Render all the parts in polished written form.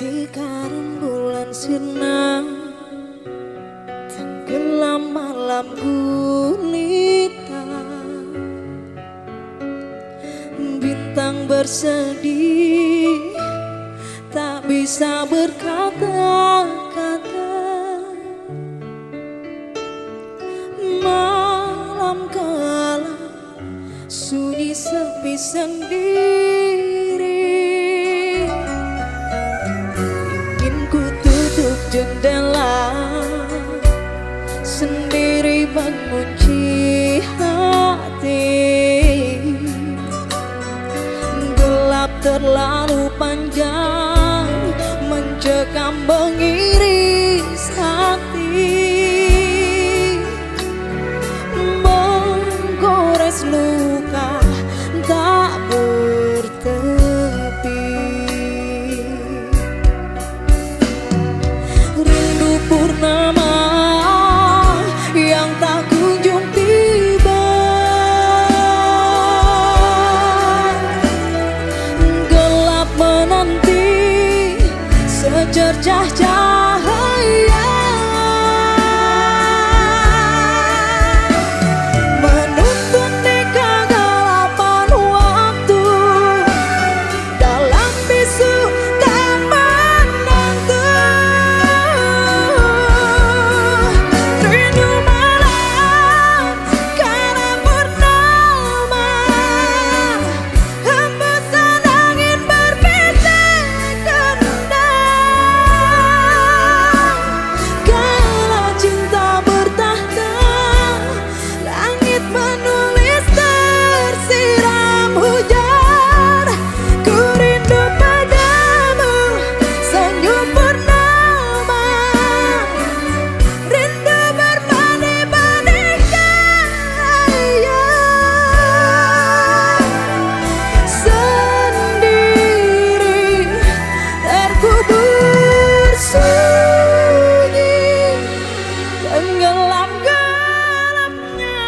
Ketika rembulan sirna tenggelam malam gulita, bintang bersedih tak bisa berkata-kata. Malam gelap sunyi sepi sendiri, ingin ku tutup jendela sendiri mengunci hati. Gelap terlalu panjang mencekam mengiris hati, menggores luka tak bertepi. Rindu purnama yang tak kunjung tiba, gelap menanti secercah cahaya, menuntun di kegelapan waktu dalam bisu tak menentu. Rindu malam karena purnama, hembusan angin berpisah kendang. Kala cinta bertahta, langit menulis tersiram hujan. Ku rindu padamu senyum purnama, rindu berbanding-banding cahaya, sendiri terkubur sunyi tenggelam gelapnya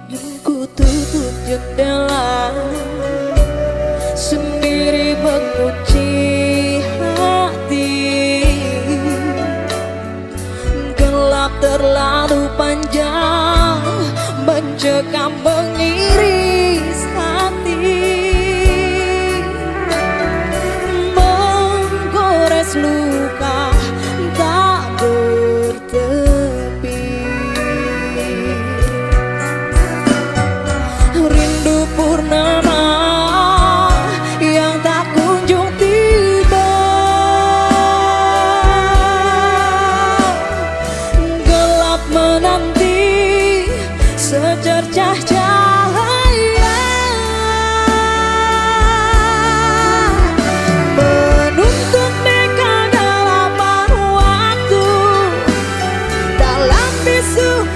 ingin ku tutup jendela sendiri mengunci hati. Gelap terlalu panjang mencekam mengiris hati, menggores luka tak bertepi. Rindu purnama yang tak kunjung tiba, gelap menanti secercah cahaya, menuntun di kegelapan waktu dalam bisu